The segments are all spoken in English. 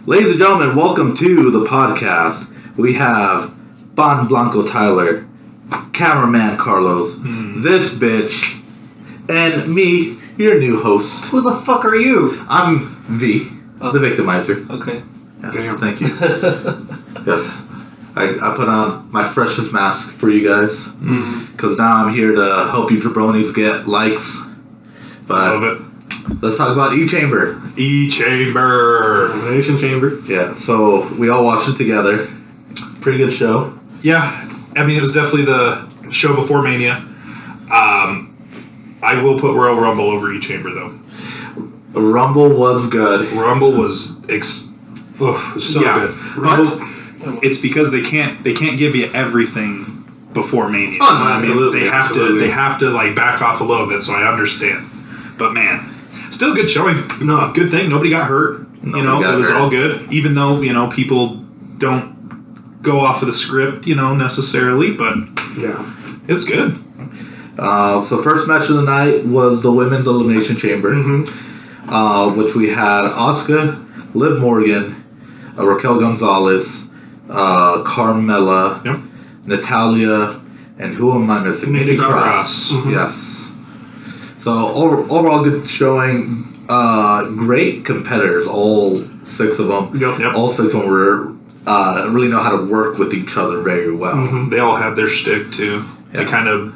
Ladies and gentlemen, welcome to the podcast. We have Bon Blanco Tyler, cameraman Carlos, this bitch, and me, your new host. Who the fuck are you? I'm the victimizer. Okay. Yes, thank you. Yes. I put on my freshest mask for you guys. Because now I'm here to help you jabronis get likes. But Love it. let's talk about E-Chamber. E-Chamber. Elimination Chamber. Yeah, so we all watched it together. Pretty good show. Yeah, I mean, it was definitely the show before Mania. I will put Royal Rumble over E-Chamber, though. Rumble was good. Rumble was so good. Rumble, it's because they can't give you everything before Mania. Oh, no, absolutely. They have to like back off a little bit, so I understand. But man, still good showing. No, good thing nobody got hurt. It was all good. Even though people don't go off of the script, necessarily, but Yeah. it's good. So first match of the night was the Women's Elimination Chamber, which we had Asuka, Liv Morgan, Raquel Gonzalez, Carmella, Natalia, and who am I missing? Nikki Cross. Yes. So overall good showing. Great competitors, all six of them. Yep. All six of them were really know how to work with each other very well. They all had their shtick too. Yeah. They kind of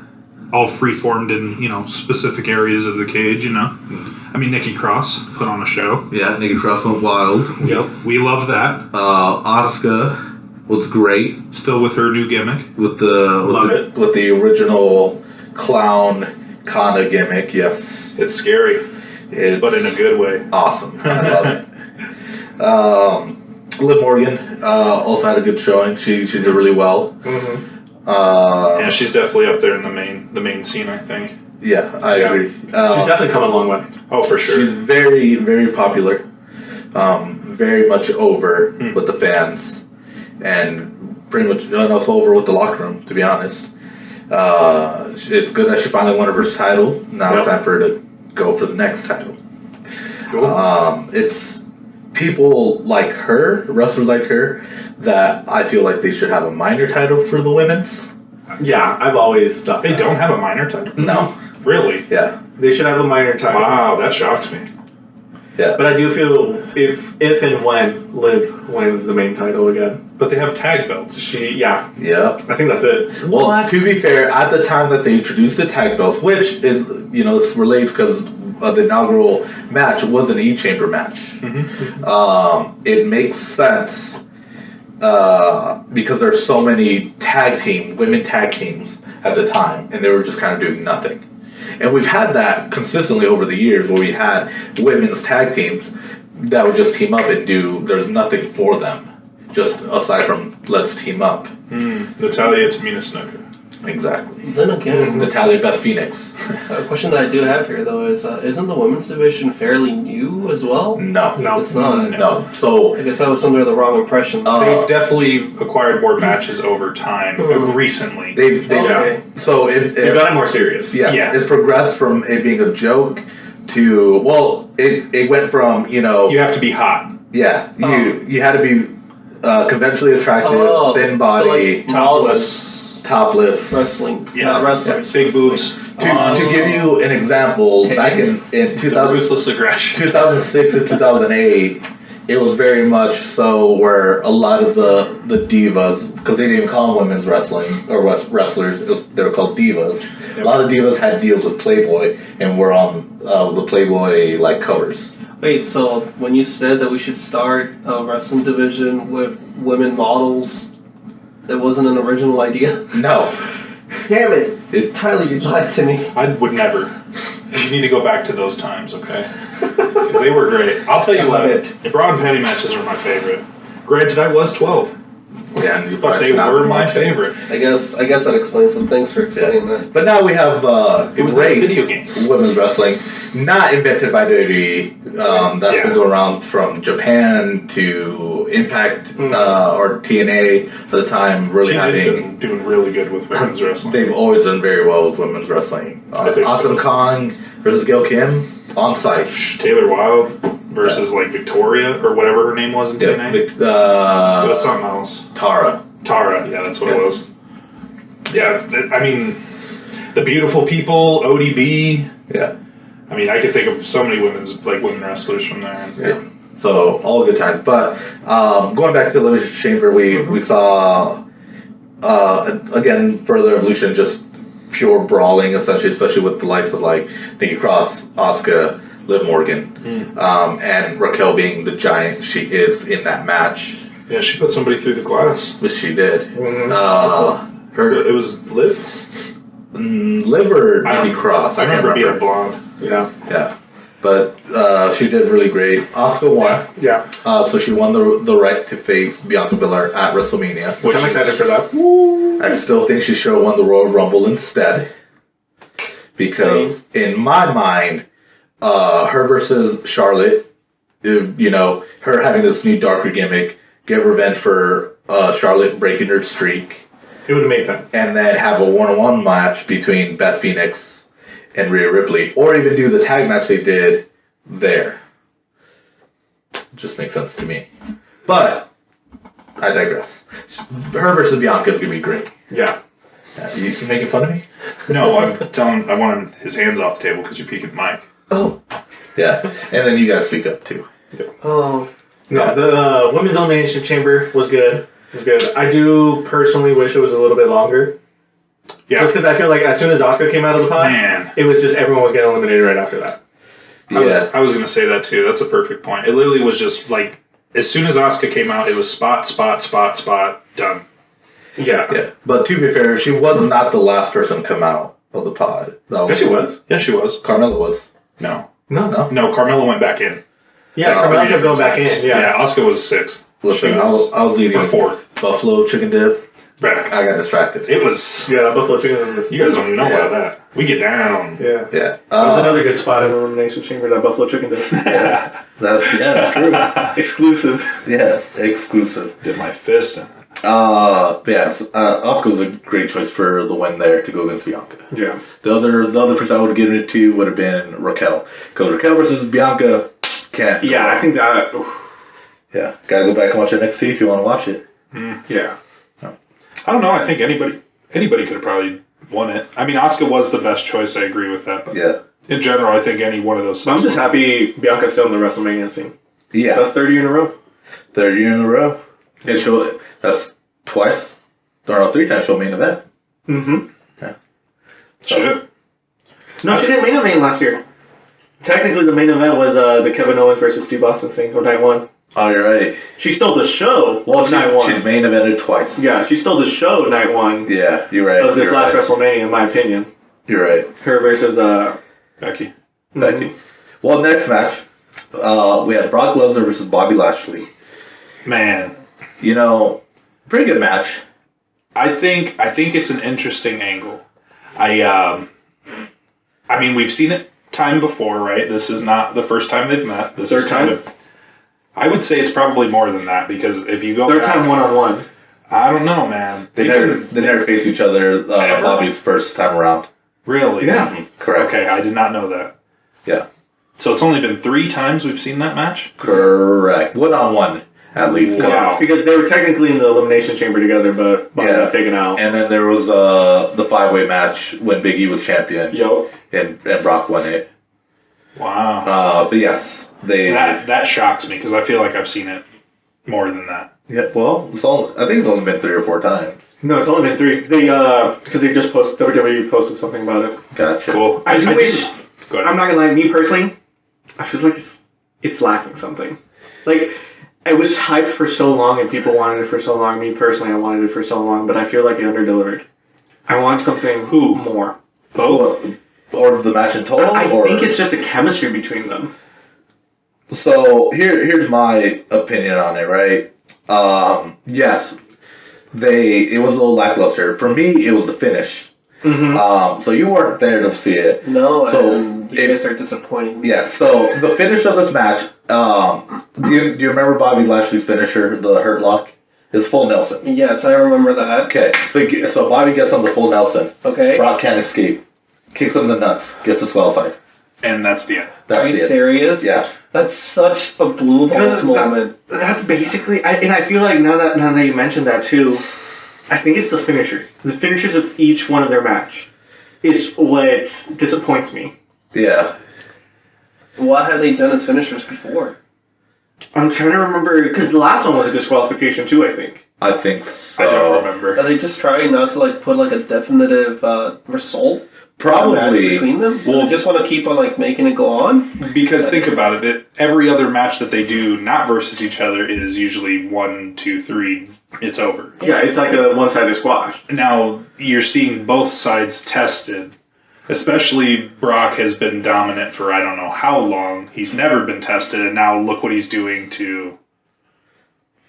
all free-formed in specific areas of the cage. I mean, Nikki Cross put on a show. Yeah, Nikki Cross went wild. Yep, we love that. Asuka was great Still with her new gimmick. with the original clown kind of gimmick. Yes, It's scary, it's but in a good way. awesome. I love it. Liv Morgan also had a good showing. She did really well. Yeah, she's definitely up there in the main scene, I think. Yeah, I agree. She's definitely come a long way. Oh, for sure. She's very, very popular. Very much over with the fans, and pretty much also over with the locker room. To be honest, it's good that she finally won her first title. Now it's time for her to go for the next title. Cool. It's people like her, wrestlers like her, that I feel like they should have a minor title for the women's. Yeah, I've always thought They don't have a minor title? No. Really? Yeah. They should have a minor title. Wow, that shocks me. Yeah. But I do feel if and when Liv wins the main title again, But they have tag belts. Yeah. I think that's it. Well, What? to be fair, at the time that they introduced the tag belts, which is, this relates because the inaugural match was an E-Chamber match. It makes sense because there's so many women tag teams at the time, and they were just kind of doing nothing. And we've had that consistently over the years where we had women's tag teams that would just team up and there's nothing for them, just aside from let's team up. Natalia, Tamina Snuka. Exactly. Then again, Natalia Beth Phoenix. A question that I do have here, though, is isn't the women's division fairly new as well? No. It's not. No. So I guess I was under the wrong impression. They've definitely acquired more matches over time recently. they've Okay. so they've got it more serious. yes, Yeah. it's progressed from it being a joke to it went from You have to be hot. you had to be conventionally attractive, thin So body, like topless. wrestling, Yeah. not wrestlers. Big boobs. To give you an example, Okay. back in 2000, Ruthless aggression. 2006 and 2008, it was very much so where a lot of the divas, because they didn't even call them women's wrestling or wrestlers, they were called divas. A lot of divas had deals with Playboy and were on the Playboy covers. Wait, so when you said that we should start a wrestling division with women models, that wasn't an original idea? No. Damn it! Tyler, you lied to me. I would never. You need to go back to those times, okay? Because they were great. I'll tell you what, bra and panty matches are my favorite. Granted, I was 12, Yeah, but they were my favorite. I guess that explains some things for explaining that. But now we have It was like a great video game. women's wrestling, not invented by WWE. That's been going around from Japan to Impact or TNA at the time. Really TNA's having been doing really good with women's wrestling. they've always done very well with women's wrestling. I think Awesome so. Kong versus Gail Kim on site. Taylor Wilde. versus like Victoria or whatever her name was in TNA. It was something else. Tara, yeah, that's what it was. Yeah, I mean, the beautiful people, ODB. Yeah. I mean, I could think of so many women wrestlers from there. Yeah. So all good times. But going back to the Elimination Chamber, we saw again further evolution, just pure brawling, essentially, especially with the likes of like Nikki Cross, Asuka, Liv Morgan, and Raquel being the giant she is in that match. Yeah, she put somebody through the glass. Which she did. It was Liv? Liv or Nikki Cross? I remember being blonde. Yeah. Yeah. But she did really great. Asuka won. Yeah. So she won the right to face Bianca Belair at WrestleMania. Which I'm excited for that. I still think she should have won the Royal Rumble instead. Because in my mind, her versus Charlotte, her having this new darker gimmick, get revenge for Charlotte breaking her streak. It would have made sense. And then have a one-on-one match between Beth Phoenix and Rhea Ripley. Or even do the tag match they did there. Just makes sense to me. But, I digress. Her versus Bianca is going to be great. Yeah. You making fun of me? No, I'm telling I want his hands off the table because you're peeking the mic. Oh. Yeah. And then you got to speak up, too. Oh. No, the Women's Elimination Chamber was good. It was good. I do personally wish it was a little bit longer. Yeah. Just because I feel like as soon as Asuka came out of the pod, it was just everyone was getting eliminated right after that. Yeah. I was going to say that too. That's a perfect point. It literally was just like, as soon as Asuka came out, it was spot, done. Yeah. But to be fair, she was not the last person to come out of the pod. Yes, she was. Yeah, she was. Carmella was. No, Carmella went back in. Yeah, Carmella kept going back in. Yeah, Asuka was 6th. Listen, I was eating 4th. buffalo chicken dip. Right. I got distracted. It was... Yeah, buffalo chicken. You guys don't even know about that. We get down. Yeah. Yeah. That was another good spot in the Elimination Chamber, that buffalo chicken dip. That's true. Exclusive. Yeah, exclusive. Did my fist in it. Asuka was a great choice for the win there to go against Bianca. Yeah. The other person I would have given it to would have been Raquel. Because Raquel versus Bianca can't. Yeah, I think that... Yeah. Gotta go back and watch NXT if you want to watch it. Yeah. I don't know. I think anybody could have probably won it. I mean, Asuka was the best choice. I agree with that. But in general, I think any one of those... I'm just happy Bianca's still in the WrestleMania scene. Yeah. That's 30 in a row. 30 in a row. That's twice. No, 3 times she'll main event. Mm-hmm. Yeah. Shit. No, she didn't main event last year. Technically, the main event was the Kevin Owens versus Steve Austin thing of night 1. Oh, you're right. She stole the show night 1. She's main evented twice. Yeah, she stole the show night 1. Yeah, you're right. Of this last WrestleMania, in my opinion. You're right. Her versus Becky. Becky. Well, next match, we had Brock Lesnar versus Bobby Lashley. Man. Pretty good match. I think it's an interesting angle. I mean, we've seen it time before, right? This is not the first time they've met. This Third is kind time? of... I would say it's probably more than that, because if you go third back, time one-on-one. I don't know, man. They never faced each other Bobby's first time around. Really? Yeah. Correct. Okay, I did not know that. Yeah. So it's only been 3 times we've seen that match? Correct. One-on-one, at least. Wow. Because they were technically in the Elimination Chamber together, but Bobby got taken out. And then there was the 5-way match when Big E was champion. Yo. And Brock won it. Wow. But yes, that shocks me, because I feel like I've seen it more than that. Yeah. Well, I think it's only been 3 or 4 times. No, it's only been 3. Because they just WWE posted something about it. Gotcha. Cool. I do wish. Go ahead. I'm not gonna lie. Me personally, I feel like it's lacking something. Like, it was hyped for so long and people wanted it for so long. Me personally, I wanted it for so long, but I feel like it underdelivered. I want something more. Both? Or the match in total? I think it's just a chemistry between them. So here's my opinion on it, right? Yes, it was a little lackluster. For me, it was the finish. Mm-hmm. So you weren't there to see it. No, so you guys are disappointing. Yeah, so the finish of this match, do you remember Bobby Lashley's finisher, the Hurt Lock? It's full Nelson. Yes, I remember that. Okay, so Bobby gets on the full Nelson. Okay. Brock can't escape. Kicks him in the nuts. Gets disqualified. And that's the end. Are you serious? Yeah. That's such a blue balls moment. That's basically, and I feel like now that you mentioned that too, I think it's the finishers. The finishers of each one of their match is what disappoints me. Yeah. What have they done as finishers before? I'm trying to remember, because the last one was a disqualification too, I think. I think so. I don't remember. Are they just trying not to like put like a definitive result? Probably Between them? Well, just want to keep on like making it go on? Because think about it, that every other match that they do not versus each other is usually 1, 2, 3, it's over. Yeah, it's like a one-sided squash. Now, you're seeing both sides tested. Especially Brock has been dominant for I don't know how long. He's never been tested, and now look what he's doing to,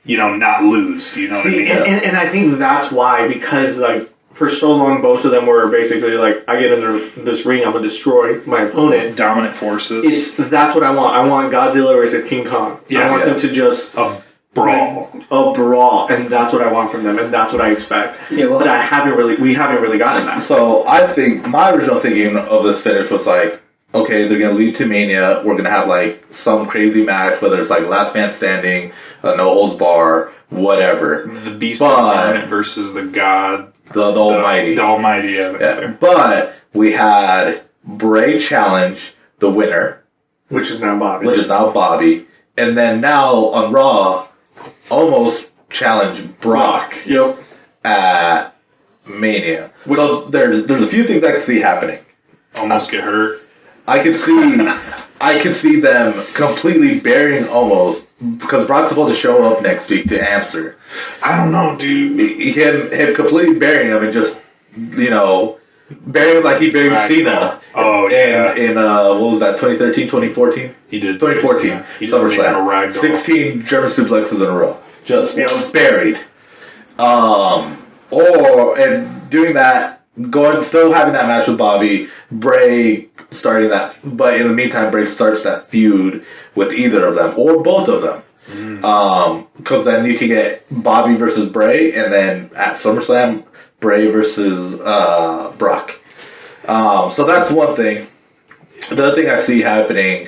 not lose. You know what I mean? And I think that's why, because like for so long, both of them were basically like, I get into this ring, I'm gonna destroy my opponent. Dominant forces. That's what I want. I want Godzilla versus King Kong. I want them to just brawl. A brawl, and that's what I want from them, and that's what I expect. Yeah, well, but we haven't really gotten that. So I think my original thinking of this finish was like, okay, they're gonna lead to Mania. We're gonna have like some crazy match, whether it's like last man standing, no holds bar, whatever. The Beast Incarnate versus the God. The Almighty. The Almighty, yeah. But we had Bray challenge the winner, which is now Bobby. And then now on Raw, almost challenge Brock. Yep. At Mania. So there's a few things I can see happening. Almost get hurt. I could see them completely burying Almost, because Brock's supposed to show up next week to answer. I don't know, dude. Him completely burying him and just, burying him like he buried Cena. Oh, yeah. In what was that, 2013, 2014? He did. 2014. He did SummerSlam. 16 German suplexes in a row. Just buried. And doing that, still having that match with Bobby, Bray starting that, but in the meantime, Bray starts that feud with either of them or both of them. Because then you can get Bobby versus Bray, and then at SummerSlam, Bray versus Brock. So that's one thing. The other thing I see happening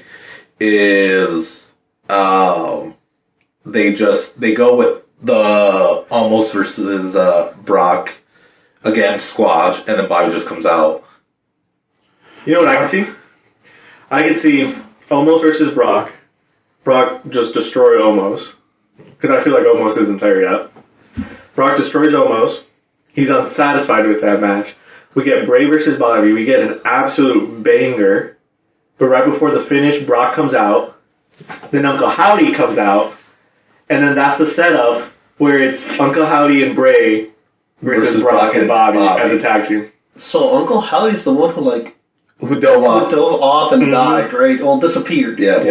is they go with the Almost versus Brock again, squash, and then Bobby just comes out. You know what I can see? I can see Almost versus Brock. Brock just destroy Almost, because I feel like Almost isn't there yet. Brock destroys Almost. He's unsatisfied with that match. We get Bray versus Bobby. We get an absolute banger. But right before the finish, Brock comes out. Then Uncle Howdy comes out. And then that's the setup where it's Uncle Howdy and Bray versus Brock and Bobby as a tag team. So Uncle Howdy's the one who dove off and died, right? Well, disappeared. Yeah.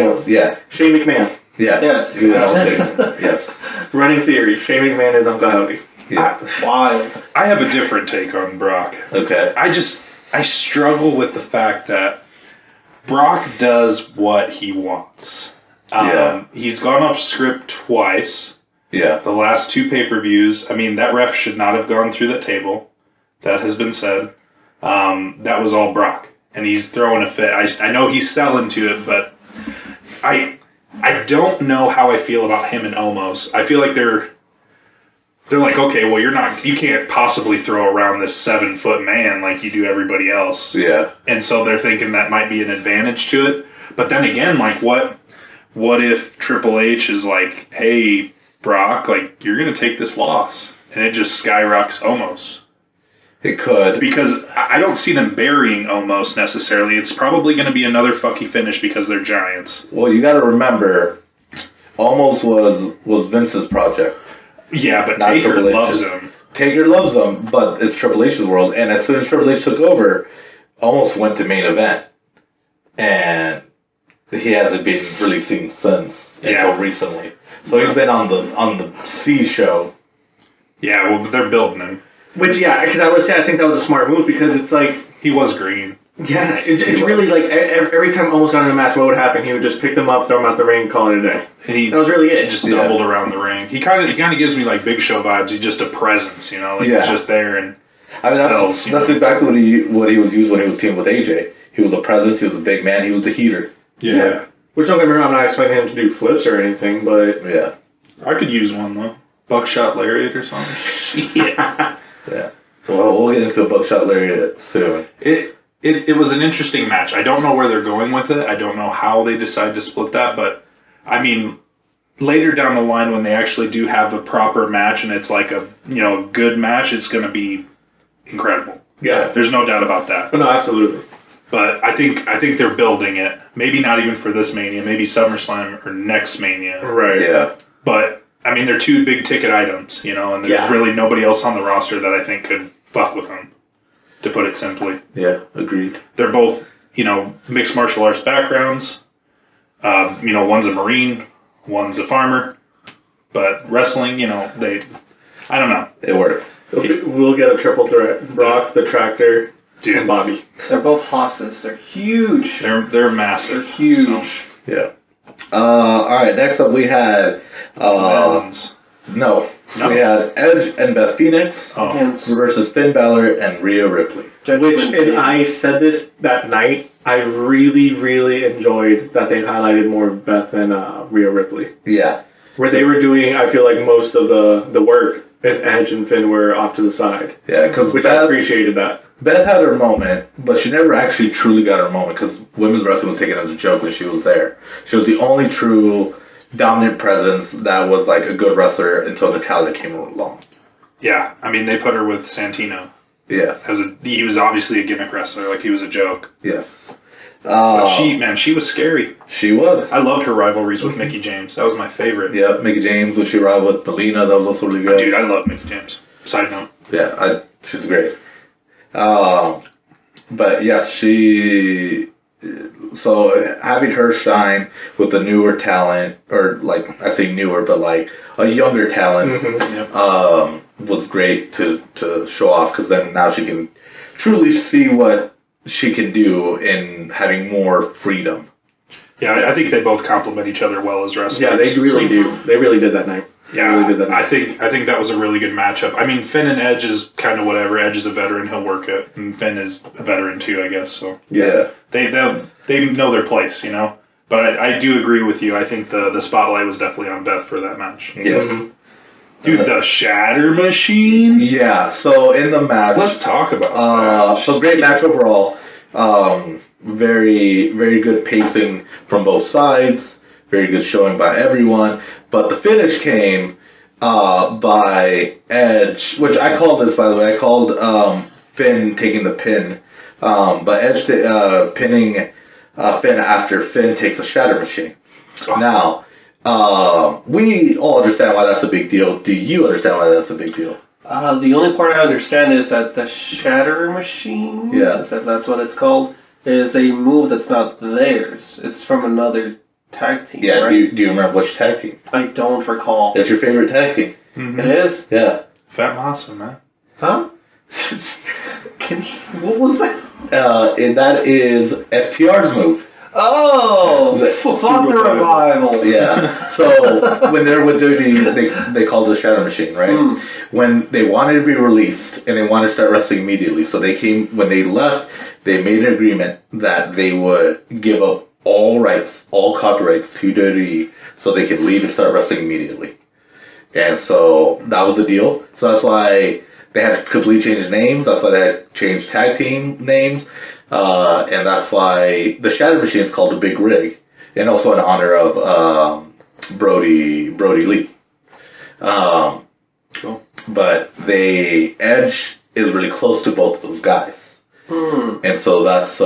Shane McMahon. Yeah. Yes. Yes. Running theory: Shane McMahon is Uncle Howdy. Yeah. Wild. I have a different take on Brock. Okay. I struggle with the fact that Brock does what he wants. He's gone off script twice. Yeah. The last 2 pay-per-views, that ref should not have gone through that table. That has been said. That was all Brock. And he's throwing a fit. I know he's selling to it, but I don't know how I feel about him and Omos. I feel like they're like, okay, well, you can't possibly throw around this 7-foot man like you do everybody else. Yeah. And so they're thinking that might be an advantage to it. But then again, like, what if Triple H is like, hey, Brock, like, you're going to take this loss, and it just skyrockets Omos. It could. Because I don't see them burying Omos necessarily. It's probably going to be another fucky finish because they're giants. Well, you got to remember, Omos was Vince's project. Yeah, but Taker loves him. Taker loves him, but it's Triple H's world. And as soon as Triple H took over, Omos went to main event. And he hasn't been really seen since until recently. So he's been on the C show. Yeah, well, they're building him. Which, because I would say I think that was a smart move, because it's like... He was green. Yeah, it's really like every time Almost got in a match, what would happen? He would just pick them up, throw them out the ring, call it a day. And that was really it. Just stumbled around the ring. He kind of gives me like Big Show vibes. He's just a presence, He's just there and that's exactly what he was used when he was teamed with AJ. He was a presence. He was a big man. He was the heater. Yeah. Which don't get me wrong, I'm not expecting him to do flips or anything, but Yeah. I could use one, though. Buckshot lariat or something. Yeah. Yeah. Well, we'll get into a buckshot lariat soon. It was an interesting match. I don't know where they're going with it. I don't know how they decide to split that, but I mean, later down the line when they actually do have a proper match and it's like a good match, it's going to be incredible. yeah. There's no doubt about that. But no, absolutely. But I think they're building it. Maybe not even for this Mania. Maybe SummerSlam or next Mania. Right. Yeah. But I mean, they're 2 big ticket items, and there's really nobody else on the roster that I think could fuck with them. To put it simply. Yeah. Agreed. They're both, mixed martial arts backgrounds. One's a Marine, one's a farmer. But wrestling, I don't know. It works. We'll get a triple threat. Brock, the Tractor, Dude. and Bobby. They're both hosses. They're huge. They're massive. They're huge. So. Yeah. All right. Next up, we had Men's. no. No. We had Edge and Beth Phoenix Against versus Finn Balor and Rhea Ripley. Which, and I said this that night, I really, really enjoyed that they highlighted more Beth than Rhea Ripley. Yeah. Where they were doing, I feel like, most of the work, and Edge and Finn were off to the side. Yeah, because Which I appreciated that. Beth had her moment, but she never actually truly got her moment because women's wrestling was taken as a joke when she was there. She was the only true dominant presence that was like a good wrestler until Natalya came along. Yeah, I mean, they put her with Santino. Yeah. He was obviously a gimmick wrestler, like he was a joke. Yes. But she was scary. She was. I loved her rivalries with Mickie James. That was my favorite. Yeah, Mickie James, when she rivaled with Melina, that was also really good. Dude, I love Mickie James. Side note. Yeah, she's great. But yes, so having her shine with the newer talent, or like I say newer, but like a younger talent, was great to show off because then now she can truly see what she can do in having more freedom. Yeah, I think they both complement each other well as wrestlers. Yeah, they really do. They really did that night. Yeah, really did that night. I think that was a really good matchup. I mean, Finn and Edge is kind of whatever. Edge is a veteran; he'll work it, and Finn is a veteran too, I guess. So Yeah. they know their place, But I do agree with you. I think the spotlight was definitely on Beth for that match. Yeah. Mm-hmm. Dude, the Shatter Machine. Yeah. So in the match, Let's talk about that. so great match overall. Very, very good pacing from both sides. Very good showing by everyone. But the finish came by Edge, which I called this, by the way. I called Finn taking the pin. But Edge pinning Finn after Finn takes a Shatter Machine. Oh. Now, we all understand why that's a big deal. Do you understand why that's a big deal? the only part I understand is that the Shatter Machine, if that's what it's called, is a move that's not theirs. It's from another tag team. Yeah, right? do you remember which tag team? I don't recall. It's your favorite tag team. Mm-hmm. It is? Yeah. Fat Massa, man. Huh? What was that? And that is FTR's move. Oh, fuck the revival. Yeah. So when they're with WWE, they call it the Shadow Machine, right? When they wanted to be released and they wanted to start wrestling immediately, so when they left, they made an agreement that they would give up all rights, all copyrights to WWE, so they could leave and start wrestling immediately. And so that was the deal. So that's why they had to completely change names. That's why they had to change tag team names. And that's why the Shadow Machine is called the Big Rig. And also in honor of Brody Lee. Cool. But Edge is really close to both of those guys. And so that's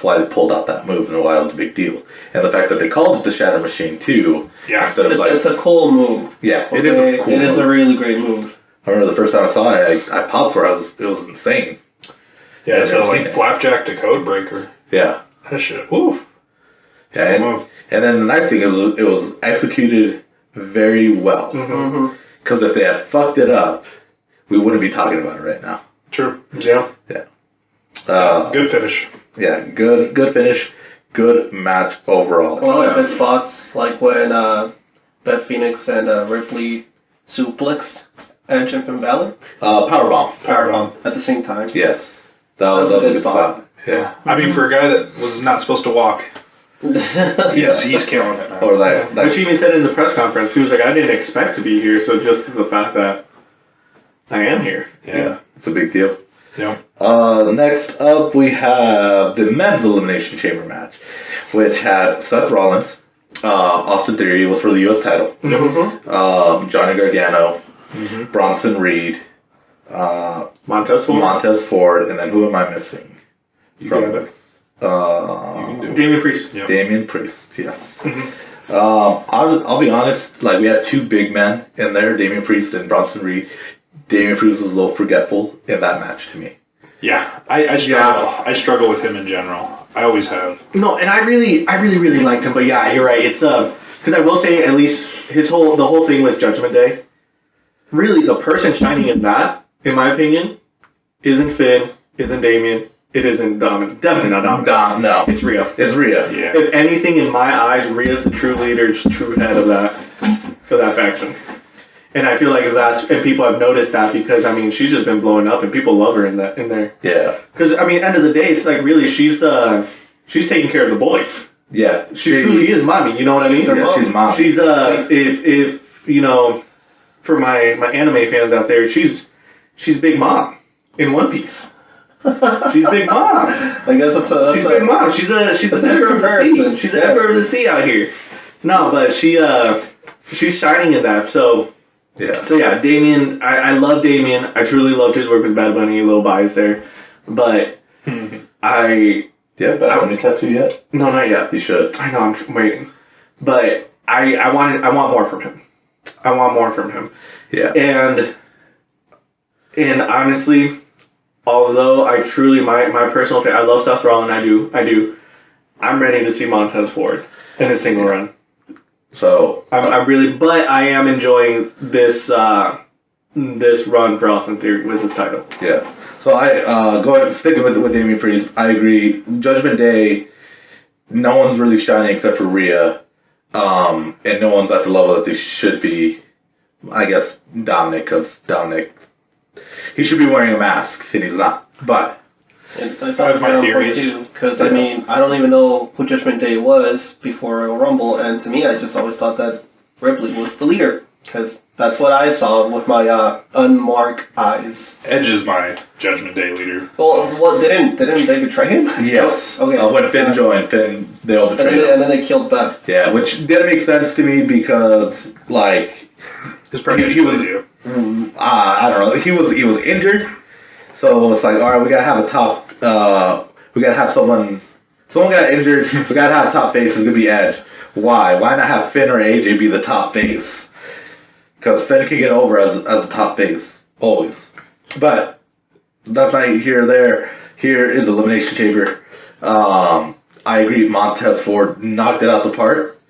why they pulled out that move and why it was a big deal. And the fact that they called it the Shadow Machine too. Yeah. Instead of It's a cool move. Yeah, Okay? it is a cool It move. is a really great move. I remember the first time I saw it, I popped for it. It was insane. Yeah, I've so never like seen it. Flapjack to Codebreaker. Yeah. That shit. Woo. Yeah, Cool move. and then the nice thing is it was executed very well. Because if they had fucked it up, we wouldn't be talking about it right now. True. Yeah. Yeah. Good finish. Yeah, good finish, good match overall. A lot of good spots, like when Beth Phoenix and Ripley suplexed Edge and Finn Balor. Powerbomb. Powerbomb at the same time. Yes. That was a good spot. Yeah. I mean, for a guy that was not supposed to walk, he's killing it, man. Or that Which he even said in the press conference, he was like, I didn't expect to be here, so just the fact that I am here. Yeah, it's a big deal. Yeah. Next up, we have the men's Elimination Chamber match, which had Seth Rollins, Austin Theory was for the U.S. title, Johnny Gargano, Bronson Reed, Montez Ford, and then who am I missing? From this? Damian Priest. Yeah. Damian Priest, yes. I'll be honest, like we had two big men in there, Damian Priest and Bronson Reed. Damian Priest was a little forgetful in that match to me. Yeah, I struggle. I struggle with him in general. I always have. No, and I really liked him, but yeah, you're right. It's because I will say at least the whole thing was Judgment Day. Really, the person shining in that, in my opinion, isn't Finn, isn't Damian, it isn't Dominic. Definitely not Dominic. No, it's Rhea. It's Rhea. Yeah. If anything, in my eyes, Rhea's the true leader, true head of that faction. And I feel like and people have noticed that because, I mean, she's just been blowing up and people love her in there. Yeah. Because, I mean, end of the day, it's like really she's taking care of the boys. Yeah. She truly is mommy, you know what I mean? She's mommy. She's, if you know, for my anime fans out there, she's Big Mom in One Piece. She's Big Mom. I guess she's Big Mom. She's the Emperor of the Sea. She's the Emperor of the Sea out here. No, but she's shining in that, so... Yeah. So yeah, Damian, I love Damian. I truly loved his work with Bad Bunny. A little biased there, but I. Yeah, Bad Bunny tattoo yet? No, not yet. You should. I know. I'm waiting, but I want more from him. I want more from him. Yeah. And honestly, although I truly my personal favorite, I love Seth Rollins. I do. I'm ready to see Montez Ford in a single run. So I'm really, but I am enjoying this run for Austin Theory with his title. Yeah. So sticking with Damian Priest, I agree. Judgment Day, no one's really shining except for Rhea, and no one's at the level that they should be. I guess Dominic, because Dominic, he should be wearing a mask and he's not. But and I found my theories too, because I mean, I don't even know who Judgment Day was before Royal Rumble, and to me, I just always thought that Ripley was the leader, because that's what I saw with my unmarked eyes. Edge is my Judgment Day leader. Well, didn't they betray him? Yes. Okay. When Finn joined, they all betrayed him. And then they killed Beth. Yeah, which didn't make sense to me because, like, His probably he was. I don't know. He was injured. So it's like, all right, we gotta have a top. We gotta have someone got injured. We gotta have a top face. It's gonna be Edge. Why? Why not have Finn or AJ be the top face? Because Finn can get over as a top face always. But that's not here or there. Here is Elimination Chamber. I agree. Montez Ford knocked it out the park.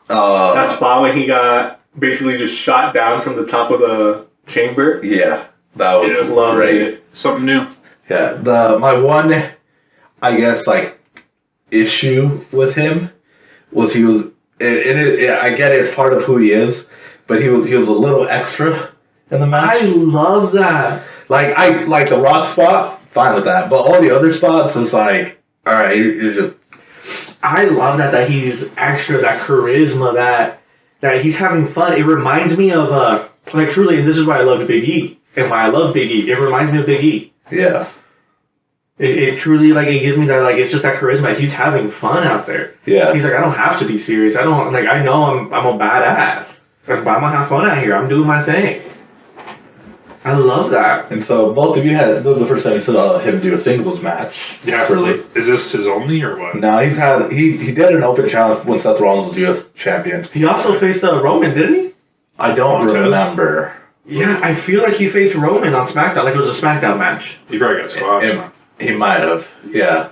That spot when he got basically just shot down from the top of the chamber. Yeah, that was great. It. Something new. Yeah, my one, I guess, like, issue with him was he was, I get it, it's part of who he is, but he was a little extra in the match. I love that. Like the Rock spot, fine with that, but all the other spots is like, all right, you're just. I love that he's extra, that charisma, that he's having fun. It reminds me of like truly, and this is why I love Big E and why I love Big E. It reminds me of Big E. Yeah. It truly, like, it gives me that, like, it's just that charisma. He's having fun out there. Yeah. He's like, I don't have to be serious. I don't, like, I know I'm a badass. Like, but I'm gonna have fun out here. I'm doing my thing. I love that. And so both of you this was the first time you saw him do a singles match. Yeah. Really. Is this his only or what? No, he did an open challenge when Seth Rollins was U.S. champion. He also faced Roman, didn't he? I don't remember. Yeah, I feel like he faced Roman on SmackDown. Like, it was a SmackDown match. He probably got squashed. He might have. Yeah.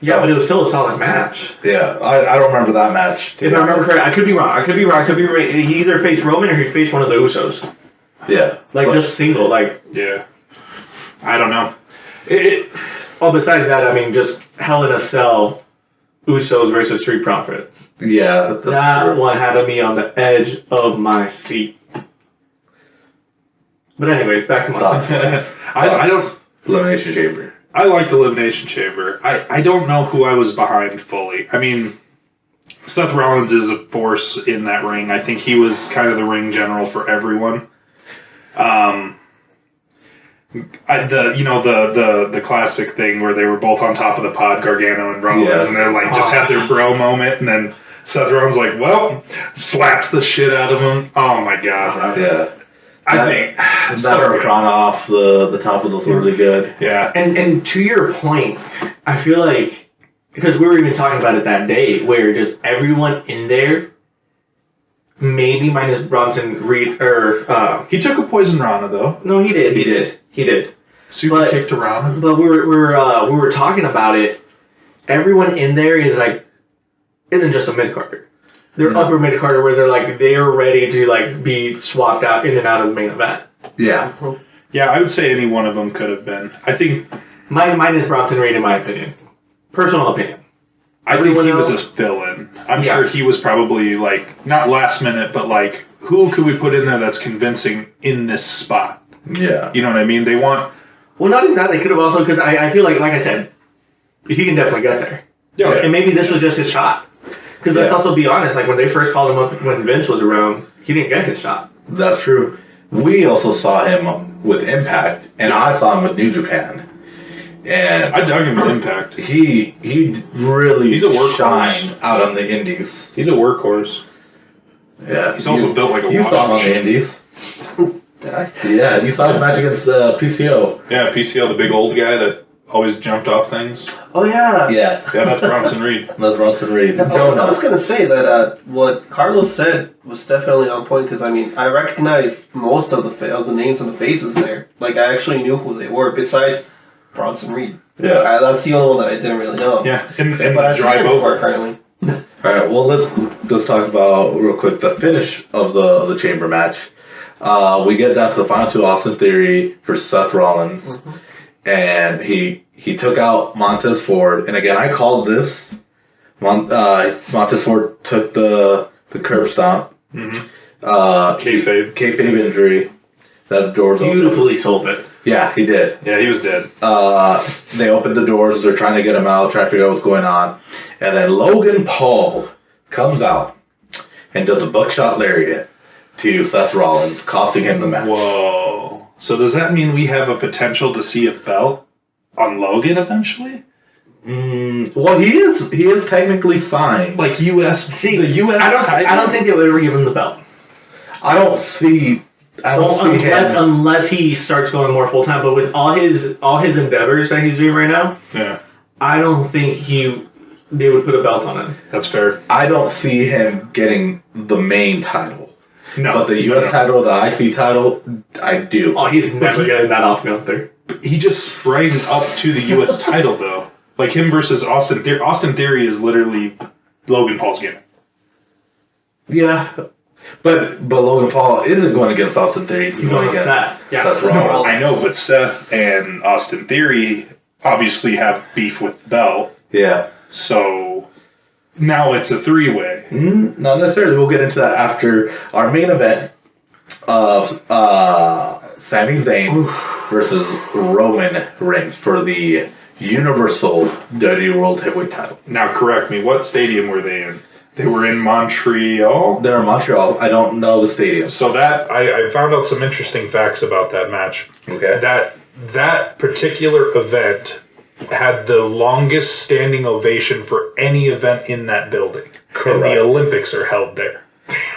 Yeah, but it was still a solid match. Yeah, I don't remember that match. If I remember correctly, I could be wrong. He either faced Roman or he faced one of the Usos. Yeah. Like, just single, like... Yeah. I don't know. Besides that, I mean, just Hell in a Cell, Usos versus Street Profits. Yeah. That one had me on the edge of my seat. But anyways, back to my... I don't... Elimination Chamber. I liked Elimination Chamber. I don't know who I was behind fully. I mean, Seth Rollins is a force in that ring. I think he was kind of the ring general for everyone. The classic thing where they were both on top of the pod, Gargano and Rollins, and they're like just had their bro moment, and then Seth Rollins like, well, slaps the shit out of him. Oh my god. Yeah. I think that Hurricane off the top was really good. Yeah. And to your point, I feel like, because we were even talking about it that day, where just everyone in there, maybe minus Bronson Reed, or he took a poison Rana though. No, he did. He did. Super kick to Rana. But we were talking about it. Everyone in there isn't just a mid carder. They're upper mid carder where they're ready to be swapped out in and out of the main event. Yeah. Yeah, I would say any one of them could have been. I think minus Bronson Reed, in my opinion, personal opinion. I think he was a fill-in. I'm sure he was probably not last minute, but who could we put in there that's convincing in this spot? Yeah. You know what I mean? They want. Well, not even that. They could have also, because I feel like I said, he can definitely get there. Yeah. And maybe this was just his shot. Because let's also be honest, when they first called him up when Vince was around, he didn't get his shot. That's true. We also saw him with Impact, and I saw him with New Japan. And I dug him with Impact. He really He's a workhorse. shined out on the Indies. He's a workhorse. Yeah. He's also built like a You saw him on washing the Indies. Did I? Yeah, you saw his match against PCO. Yeah, PCL, the big old guy that always jumped off things. Oh, yeah. Yeah. Yeah, that's Bronson Reed. That's Bronson Reed. I was going to say that what Carlos said was definitely on point because, I recognized most of the names and the faces there. I actually knew who they were besides Bronson Reed. Yeah. That's the only one that I didn't really know. Yeah, and But I've seen drive him before, over. apparently. All right. Well, let's talk about real quick the finish of the chamber match. We get down to the final two: Austin Theory versus Seth Rollins, and he took out Montez Ford. And again, I called this. Montez Ford took the curb stomp. Kayfabe injury. That door's open. Beautifully sold it. Yeah, he did. Yeah, he was dead. They opened the doors. They're trying to get him out, trying to figure out what's going on. And then Logan Paul comes out and does a buckshot lariat to Seth Rollins, costing him the match. Whoa. So does that mean we have a potential to see a belt on Logan eventually? Well, he is technically signed. U.S. See, the U.S. title? I don't think they would ever give him the belt. I don't see him. Unless he starts going more full time. But with all his endeavors that he's doing right now, Yeah, I don't think they would put a belt on him. that's fair. I don't see him getting the main title. No, But the U.S. title, the IC title, I do. Oh, he's never getting that off Gunther. He just sprang up to the U.S. title though. Him versus Austin Theory. Austin Theory is literally Logan Paul's gimmick. Yeah. But Logan Paul isn't going against Austin Theory. He's going against Seth. Yeah. Seth No, Rollins. I know, but Seth and Austin Theory obviously have beef with the belt. Yeah. So now it's a three-way. Not necessarily. We'll get into that after our main event of Sami Zayn versus Roman Reigns for the Universal WWE World Heavyweight title. Now, correct me. What stadium were they in? They were in Montreal. They're in Montreal. I don't know the stadium. So that I found out some interesting facts about that match. Okay. That particular event had the longest standing ovation for any event in that building. Correct. And the Olympics are held there.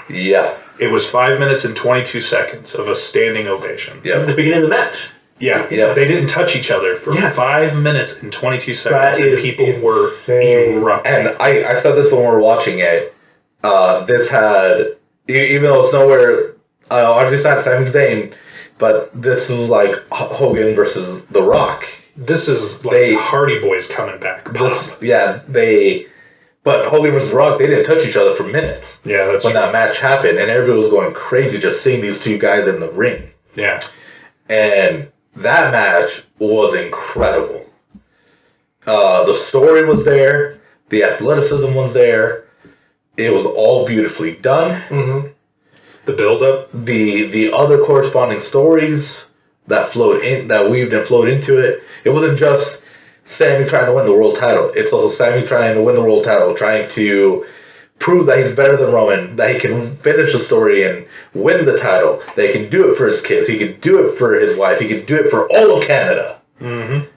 Yeah. It was 5 minutes and 22 seconds of a standing ovation. At Yeah. the beginning of the match. Yeah. Yeah. They didn't touch each other for 5 minutes and 22 seconds, That and is people insane. were erupting. And I said this when we were watching it. This had, even though it's nowhere, obviously it's not Sami Zayn, but this was like Hogan versus The Rock. This is Hardy Boys coming back. But Hogan versus The Rock, they didn't touch each other for minutes. Yeah, that's when true. that match happened, and everybody was going crazy just seeing these two guys in the ring. Yeah. And that match was incredible. The story was there. The athleticism was there. It was all beautifully done. Mm-hmm. The build-up. The other corresponding stories that weaved and flowed into it. It wasn't just Sammy trying to win the world title. It's also Sammy trying to win the world title, trying to prove that he's better than Roman, that he can finish the story and win the title, that he can do it for his kids, he can do it for his wife, he can do it for all of Canada. Mm-hmm. And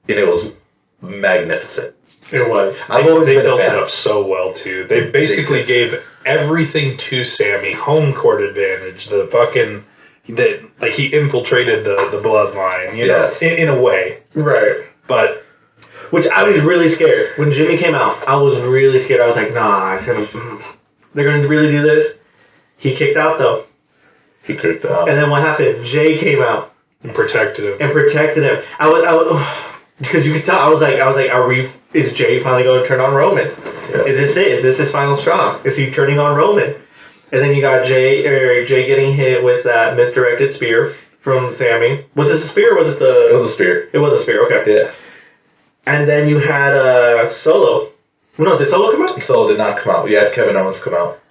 it was magnificent. It was. They built it up so well, too. They basically gave everything to Sammy. Home court advantage. The fucking... like, he infiltrated the bloodline, you know, in a way. Right. But... Which I was really scared. When Jimmy came out, I was really scared. I was like, nah, they're going to really do this? He kicked out, though. He kicked out. And then what happened? Jay came out. And protected him. I was because you could tell, I was like, is Jay finally going to turn on Roman? Yeah. Is this it? Is this his final straw? Is he turning on Roman? And then you got Jay getting hit with that misdirected spear from Sammy. Was this a spear or was it the... It was a spear. It was a spear, okay. Yeah. And then you had Solo. No, did Solo come out? Solo did not come out. You had Kevin Owens come out.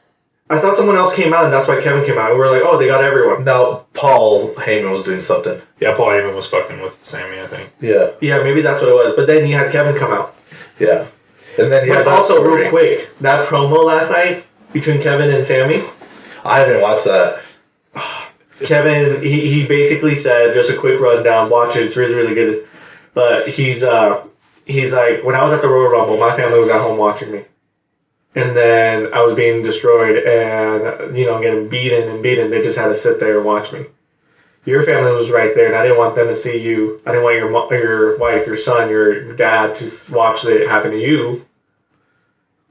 I thought someone else came out, and that's why Kevin came out. And we were like, oh, they got everyone. No, Paul Heyman was doing something. Yeah, Paul Heyman was fucking with Sammy, I think. Yeah. Yeah, maybe that's what it was. But then you had Kevin come out. Yeah. And then but also, real quick, that promo last night between Kevin and Sammy. I haven't watched that. Kevin, he basically said, just a quick rundown, watch it, it's really, really good. But he's like, when I was at the Royal Rumble, my family was at home watching me. And then I was being destroyed and, getting beaten. They just had to sit there and watch me. Your family was right there, and I didn't want them to see you. I didn't want your wife, your son, your dad to watch it happen to you.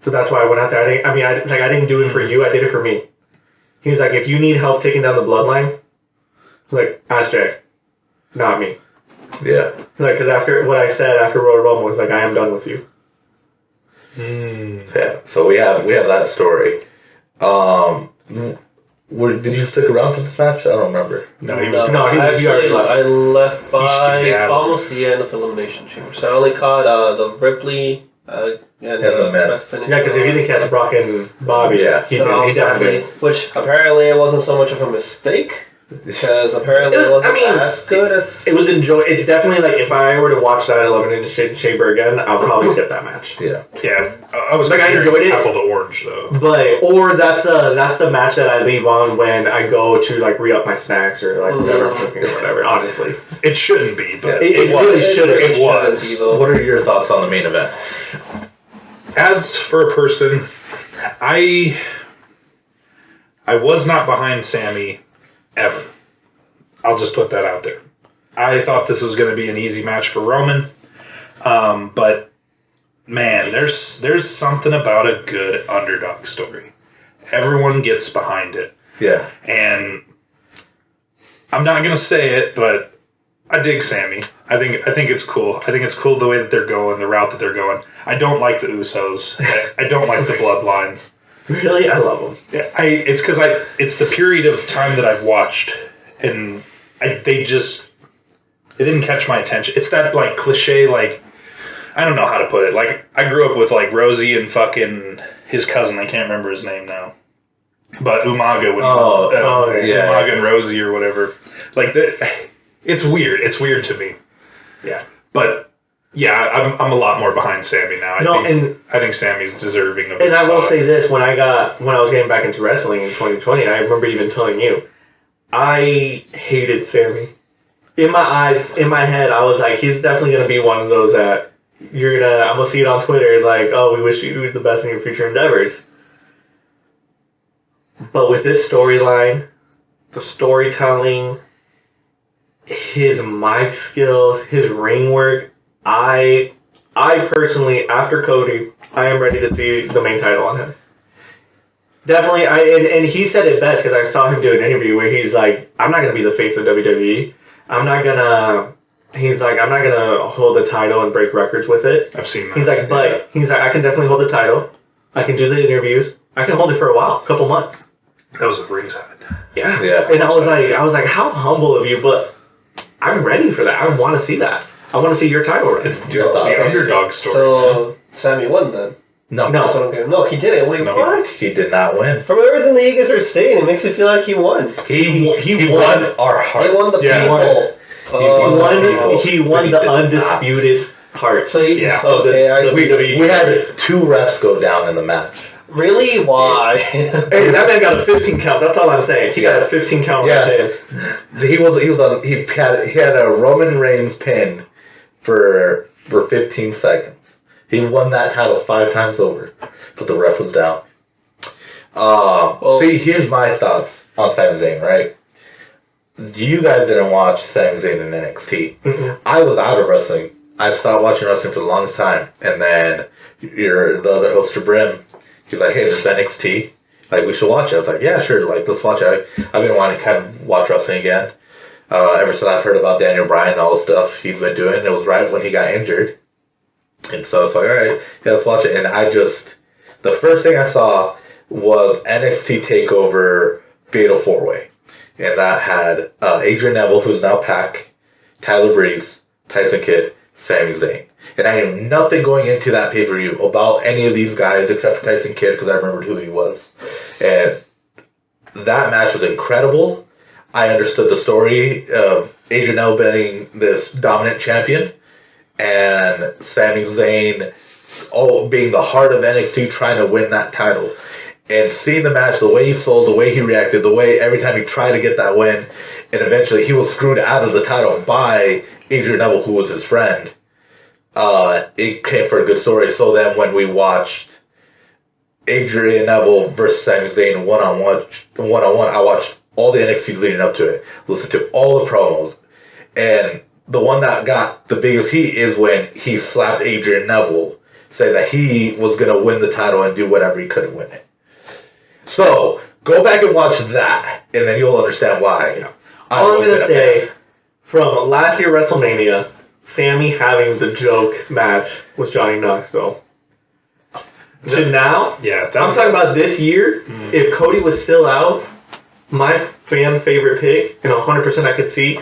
So that's why I went out there. I didn't do it for you. I did it for me. He was like, if you need help taking down the bloodline, I was like, ask Jay, not me. Yeah. Like, because after what I said after Royal Rumble was like, I am done with you. Yeah. So we have that story. Did you stick around for this match? I don't remember. No, he already left. I left by almost the end of Elimination Chamber. So I only caught the Ripley and the men. Yeah, because if you didn't catch Brock and Bobby, he did. He definitely. Which apparently it wasn't so much of a mistake. Because apparently it wasn't as good as... It was It's definitely like, if I were to watch that Elimination Chamber again, I'll probably skip that match. Yeah. Yeah. I was like, I enjoyed it. Apple to orange, though. Or that's the match that I leave on when I go to, like, re-up my snacks or, like, whatever I'm cooking or whatever, honestly. It shouldn't be, but... It really shouldn't. It was. What are your thoughts on the main event? As for a person, I was not behind Sammy ever. I'll just put that out there. I thought this was going to be an easy match for Roman, but man, there's something about a good underdog story. Everyone gets behind it. Yeah. And I'm not going to say it, but I dig Sammy. I think it's cool. I think it's cool the way that they're going, the route that they're going. I don't like the Usos. I don't like the Bloodline. Really? I love them. It's because it's the period of time that I've watched, and they didn't catch my attention. It's that, like, cliche, like, I don't know how to put it. Like, I grew up with, like, Rosie and fucking his cousin. I can't remember his name now. But Umaga, Umaga and Rosie or whatever. Like, it's weird. It's weird to me. Yeah. But, yeah, I'm a lot more behind Sammy now. I think Sammy's deserving of his spot. And I will say this, when I was getting back into wrestling in 2020, I remember even telling you, I hated Sammy. In my eyes, in my head, I was like, he's definitely going to be one of those that I'm going to see it on Twitter, like, oh, we wish you the best in your future endeavors. But with this storyline, the storytelling, his mic skills, his ring work, I personally, after Cody, I am ready to see the main title on him. Definitely, and he said it best because I saw him do an interview where he's like, I'm not going to be the face of WWE. I'm not going to hold the title and break records with it. I've seen that. He's like, I can definitely hold the title. I can do the interviews. I can hold it for a while, a couple months. That was a ringside. Yeah. And I was like, how humble of you, but I'm ready for that. I want to see that. I want to see your title run. It's the underdog story. So, Sammy won then? No. That's what I'm getting. No, he didn't. Wait, what? He did not win. From everything that you guys are saying, it makes me feel like he won. He won our hearts. He won the people. He won the undisputed hearts. So you, Yeah. okay, I see. We had 2 refs go down in the match. Really? Why? Hey, that man got a 15 count. That's all I'm saying. He got a 15 count right there. He had a Roman Reigns pin for 15 seconds. He won that title 5 times over, but the ref was down. See, here's my thoughts on Sami Zayn, right? You guys didn't watch Sami Zayn in NXT. Mm-mm. I was out of wrestling. I stopped watching wrestling for the longest time. And then the other host, Brim, he's like, hey, there's NXT. Like, we should watch it. I was like, yeah, sure. Like, let's watch it. I've been wanting to kind of watch wrestling again. Ever since I've heard about Daniel Bryan and all the stuff he's been doing. It was right when he got injured. And so it's like, all right, yeah, let's watch it. And the first thing I saw was NXT TakeOver Fatal 4-Way. And that had Adrian Neville, who's now Pac, Tyler Breeze, Tyson Kidd, Sami Zayn. And I knew nothing going into that pay-per-view about any of these guys except for Tyson Kidd because I remembered who he was. And that match was incredible. I understood the story of Adrian Neville being this dominant champion and Sami Zayn being the heart of NXT trying to win that title. And seeing the match, the way he sold, the way he reacted, the way every time he tried to get that win, and eventually he was screwed out of the title by Adrian Neville, who was his friend. It came for a good story. So then when we watched Adrian Neville versus Sami Zayn one-on-one, I watched all the NXTs leading up to it, listened to all the promos, and the one that got the biggest heat is when he slapped Adrian Neville, saying that he was going to win the title and do whatever he could to win it. So, go back and watch that, and then you'll understand why. Yeah. All I'm going to say, from last year WrestleMania, Sammy having the joke match with Johnny Knoxville. To now, I'm talking about this year, if Cody was still out, my fan favorite pick, and 100% I could see,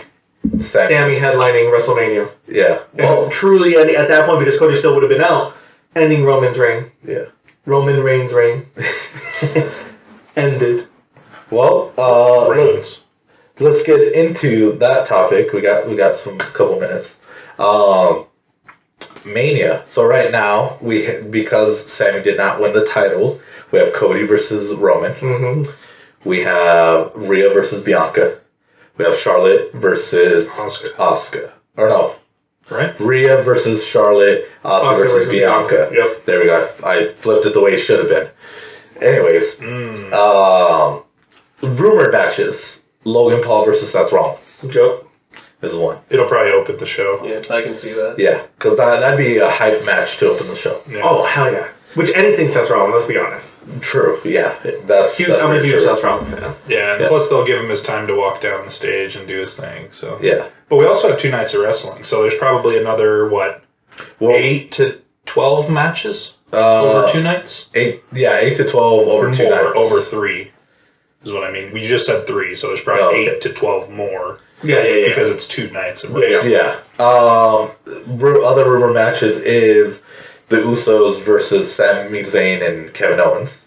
Sammy headlining WrestleMania. Yeah. Well, truly, at that point, because Cody still would have been out, ending Roman's reign. Yeah. Roman Reigns' reign. Ended. Well, let's get into that topic. We got some couple minutes. Mania. So right now, because Sammy did not win the title, we have Cody versus Roman. Mm-hmm. We have Rhea versus Bianca. We have Charlotte versus Asuka. Or no. Right? Rhea versus Charlotte, Asuka versus Bianca. Yep. There we go. I flipped it the way it should have been. Anyways, rumored matches. Logan Paul versus Seth Rollins. Yep. Is one. It'll probably open the show. Yeah, I can see that. Yeah, because that'd be a hype match to open the show. Yeah. Oh, hell yeah. Which anything Seth Rollins, let's be honest. True, yeah. I'm a huge Seth Rollins fan. Yeah, and plus they'll give him his time to walk down the stage and do his thing. So yeah. But we also have 2 nights of wrestling, so there's probably another 8 to 12 matches over 2 nights. 8 to 12 over 2 nights. Over 3 is what I mean. We just said 3, so there's probably 8 to 12 more. Yeah. Because it's 2 nights of wrestling. Yeah. Other rumor matches is the Usos versus Sami Zayn and Kevin Owens.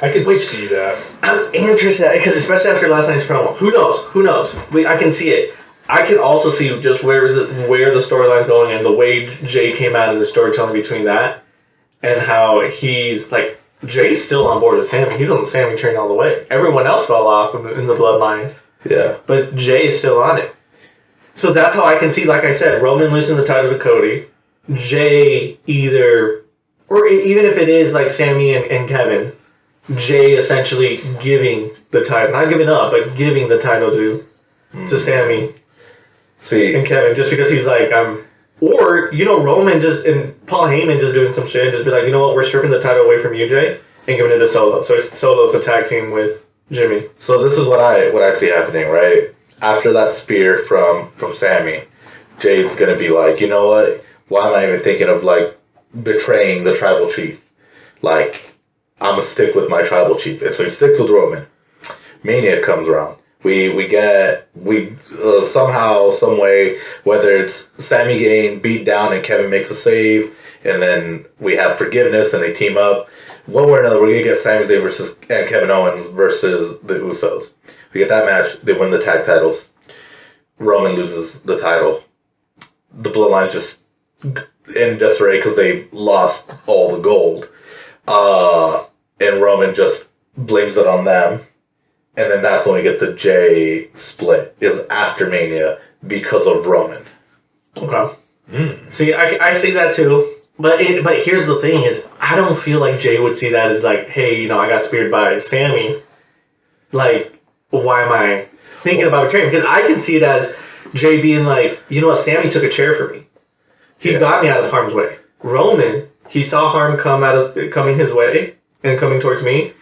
I could see that. I'm interested, because especially after last night's promo. Who knows? I can see it. I can also see just where the storyline's going and the way Jay came out in the storytelling between that and how he's like, Jay's still on board with Sammy. He's on the Sammy train all the way. Everyone else fell off in the bloodline. Yeah. But Jay is still on it. So that's how I can see, like I said, Roman losing the title to Cody. Jay either, or even if it is like Sammy and Kevin, Jay essentially giving the title, not giving up, but giving the title to Sammy and Kevin, just because he's like, or, Roman and Paul Heyman just doing some shit and just be like, you know what, we're stripping the title away from you, Jay, and giving it to Solo. So Solo's a tag team with Jimmy. So this is what I see happening, right? After that spear from Sammy, Jay's gonna be like, you know what? Why am I even thinking of like betraying the tribal chief? Like, I'm gonna stick with my tribal chief, and so he sticks with Roman. Mania comes around. We somehow, some way, whether it's Sami getting beat down and Kevin makes a save, and then we have forgiveness and they team up. One way or another, we're gonna get Sami Zayn and Kevin Owens versus the Usos. We get that match. They win the tag titles. Roman loses the title. The bloodline just in disarray because they lost all the gold. And Roman just blames it on them. And then that's when we get the J split. It was after Mania because of Roman. Okay. See, I see that too. But here's the thing is, I don't feel like Jay would see that as like, hey, you know, I got speared by Sammy. Like, why am I thinking about betraying? Because I can see it as Jay being like, you know what, Sammy took a chair for me. He got me out of harm's way. Roman, he saw harm coming his way and coming towards me,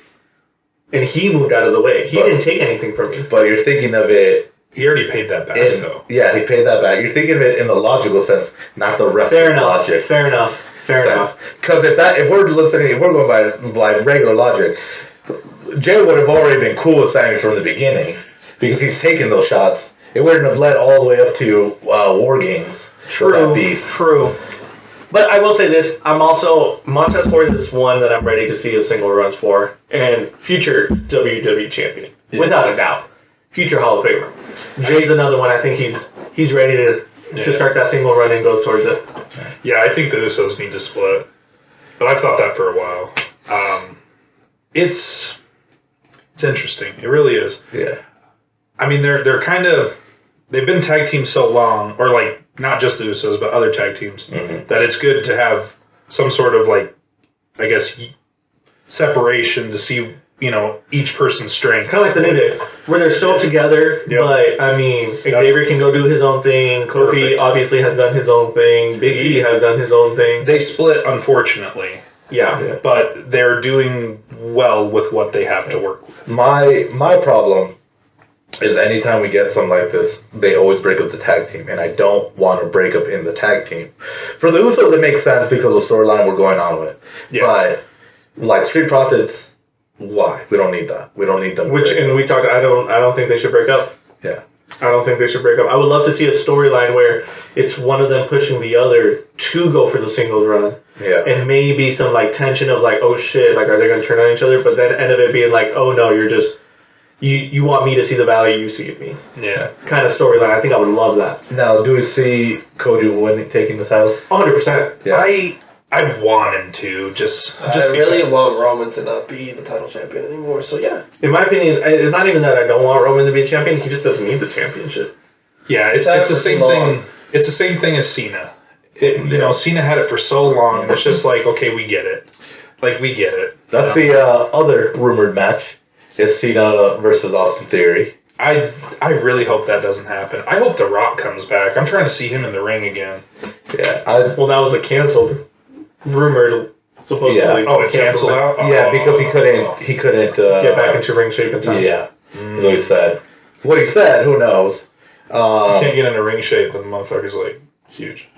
and he moved out of the way. He didn't take anything from me. But you're thinking of it. He already paid that back, though. Yeah, he paid that back. You're thinking of it in the logical sense, not the wrestling logic. Fair enough. Because if we're going by regular logic, Jay would have already been cool with Sammy from the beginning because he's taking those shots. It wouldn't have led all the way up to War Games. True. But I will say this, I'm also, Montez Ford is one that I'm ready to see a single runs for, and future WWE champion, without a doubt. Future Hall of Famer. Jay's another one, I think he's ready to start that single run and goes towards it. Yeah, I think the Usos need to split. But I've thought that for a while. It's interesting. It really is. Yeah. I mean, they're kind of, they've been tag teams so long, or like not just the Usos, but other tag teams, that it's good to have some sort of like, I guess, separation to see, you know, each person's strength. Kind of like the New Day, where they're still together, but I mean, Xavier can go do his own thing. Kofi obviously has done his own thing. Big E has done his own thing. They split, unfortunately. Yeah. But they're doing well with what they have to work with. My problem is anytime we get something like this, they always break up the tag team, and I don't want to break up in the tag team. For the Usos, it makes sense because of the storyline we're going on with. Yeah. But like Street Profits, why? We don't need that. We don't need them. We talked. I don't think they should break up. Yeah. I don't think they should break up. I would love to see a storyline where it's one of them pushing the other to go for the singles run. Yeah. And maybe some like tension of like, oh shit, like are they going to turn on each other? But then end of it being like, oh no, you're just you want me to see the value you see in me. Yeah. Kind of storyline. I think I would love that. Now, do we see Cody taking the title? 100%. Yeah. I want him to just I really want Roman to not be the title champion anymore. So yeah, in my opinion, it's not even that I don't want Roman to be a champion. He just doesn't need the championship. Yeah, it's the same thing. It's the same thing as Cena. You know, Cena had it for so long, and it's just like, okay, we get it. Like, we get it. That's the other rumored match. Is Cena versus Austin Theory. I really hope that doesn't happen. I hope The Rock comes back. I'm trying to see him in the ring again. Yeah. Well, that was a canceled, rumored, supposedly. Yeah. Oh, it canceled out? Yeah, because he couldn't get back into ring shape in time. Yeah. What he said. What he said, who knows? You can't get into ring shape, but the motherfucker's like huge.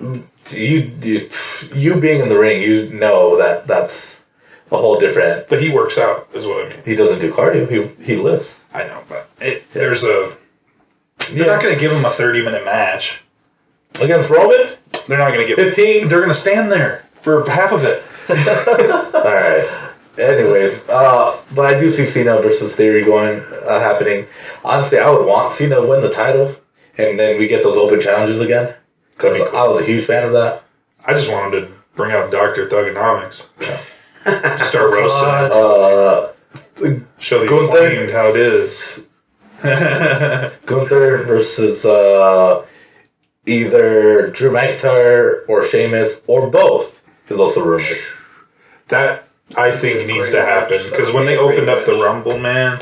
You being in the ring, you know that's a whole different. But he works out, is what I mean. He doesn't do cardio. He lifts. I know, but there's a. They're not going to give him a 30-minute match against Roman. They're not going to give 15. They're going to stand there for half of it. All right. Anyways, but I do see Cena versus Theory happening. Honestly, I would want Cena to win the title, and then we get those open challenges again. Because I was a huge fan of that. I just want him to bring out Dr. Thugonomics. Yeah. Just start roasting it. Show the acclaimed how it is. Gunther versus either Drew McIntyre or Sheamus or both is also rumored. That, I think, needs to happen. Because when they opened up the Rumble, man,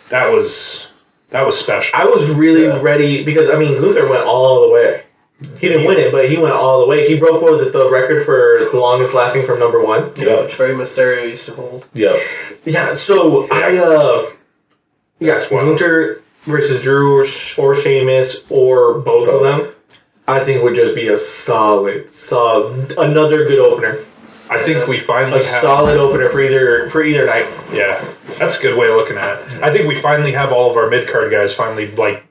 that was special. I was really ready because, I mean, Gunther went all the way. He didn't win it, but he went all the way. He broke, what was it, the record for the longest lasting from number one? Yeah. Trey Mysterio used to hold. Yeah. Yeah, so Gunther versus Drew or Sheamus or both of them, I think would just be a solid, another good opener. I think we finally have solid opener for either night. Yeah, that's a good way of looking at it. I think we finally have all of our mid-card guys finally, like,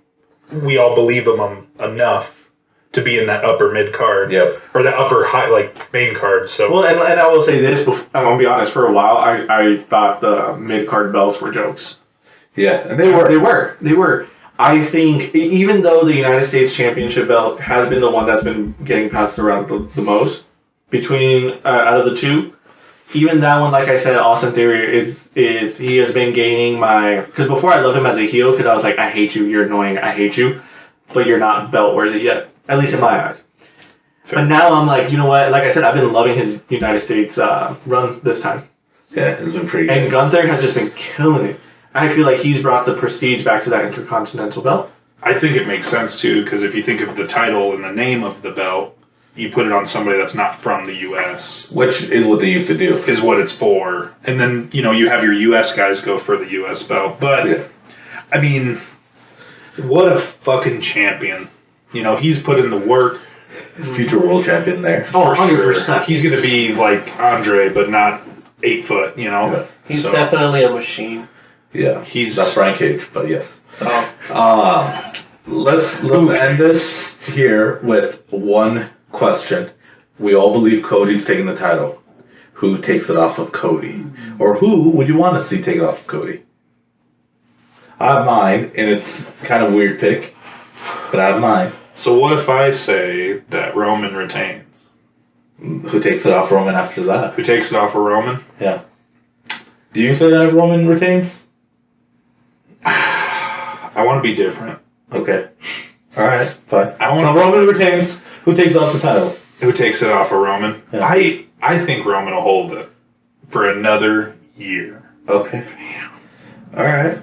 we all believe them enough to be in that upper mid-card. Yep. Or that upper high, like, main card. So. Well, and I will say this, I'm going to be honest, for a while, I thought the mid-card belts were jokes. Yeah, and they were. They were. I think even though the United States Championship belt has been the one that's been getting passed around the most between out of the two, even that one, like I said, Austin Theory is he has been gaining my, because before I loved him as a heel because I was like, I hate you, you're annoying, I hate you, but you're not belt worthy yet, at least in my eyes. Fair. But now I'm like, you know what? Like I said, I've been loving his United States run this time. Yeah, it's been pretty good. And Gunther has just been killing it. I feel like he's brought the prestige back to that Intercontinental belt. I think it makes sense, too, because if you think of the title and the name of the belt, you put it on somebody that's not from the U.S. Which is what they used to do. Is what it's for. And then, you have your U.S. guys go for the U.S. belt. But, I mean, what a fucking champion. He's put in the work. Future world champion there. Oh, 100%. Sure. He's going to be like Andre, but not 8 foot, Yeah. He's definitely a machine. Yeah, that's Brian Cage, but yes. Oh. Let's end this here with one question. We all believe Cody's taking the title. Who takes it off of Cody? Or who would you want to see take it off of Cody? I have mine, and it's kind of a weird pick, but I have mine. So what if I say that Roman retains? Who takes it off Roman after that? Who takes it off of Roman? Yeah. Do you say that Roman retains? I want to be different. Okay. All right. Fine. So Roman retains. Who takes off the title? Who takes it off of Roman? Yeah. I think Roman will hold it for another year. Okay. All right.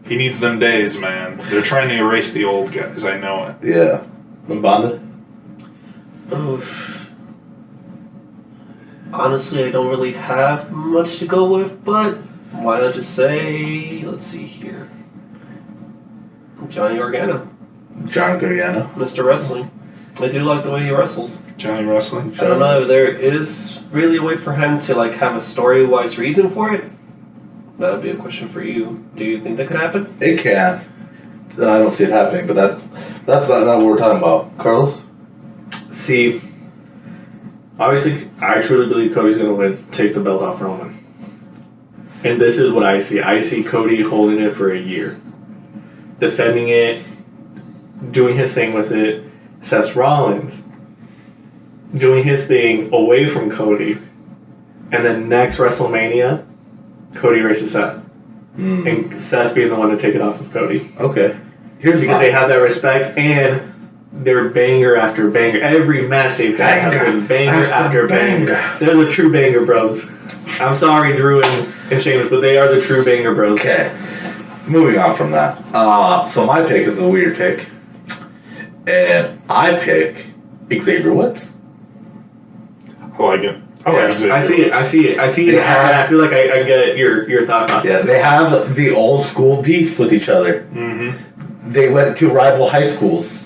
He needs them days, man. They're trying to erase the old guys. I know it. Yeah. Lambanda? Oof. Honestly, I don't really have much to go with, but why not just say, let's see here, Johnny Gargano. John Gargano. Mr. Wrestling. I do like the way he wrestles. Johnny Wrestling. I don't know if there is really a way for him to have a story-wise reason for it. That would be a question for you. Do you think that could happen? It can. I don't see it happening, but that's not what we're talking about. Carlos? See, obviously, I truly believe Cody's going to win. Take the belt off Roman. And this is what I see. I see Cody holding it for a year. Defending it. Doing his thing with it. Seth Rollins doing his thing away from Cody. And then next WrestleMania, Cody versus Seth. And Seth being the one to take it off of Cody. Okay. Because they have that respect and they're banger after banger. Every match they've had has been banger after banger. They're the true banger bros. I'm sorry, Drew and Sheamus, but they are the true banger bros. Okay. Moving on from that. So my pick is a weird pick. And I pick Xavier Woods. I like it. I see it. And I feel like I get your thought process. Yeah, they have the old school beef with each other. Mm-hmm. They went to rival high schools.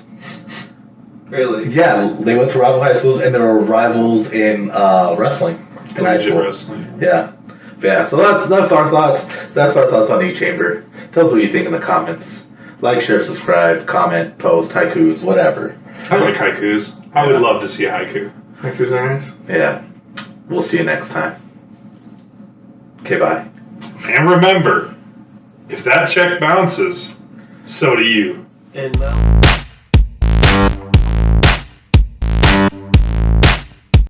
Really? Yeah, they went to rival high schools, and they were rivals in wrestling. In high school. Wrestling. Yeah. So that's our thoughts. That's our thoughts on E-Chamber. Tell us what you think in the comments. Like, share, subscribe, comment, post, haikus, whatever. I like haikus. I would love to see a haiku. Haikus are nice. Yeah. We'll see you next time. Okay, bye. And remember, if that check bounces, so do you. And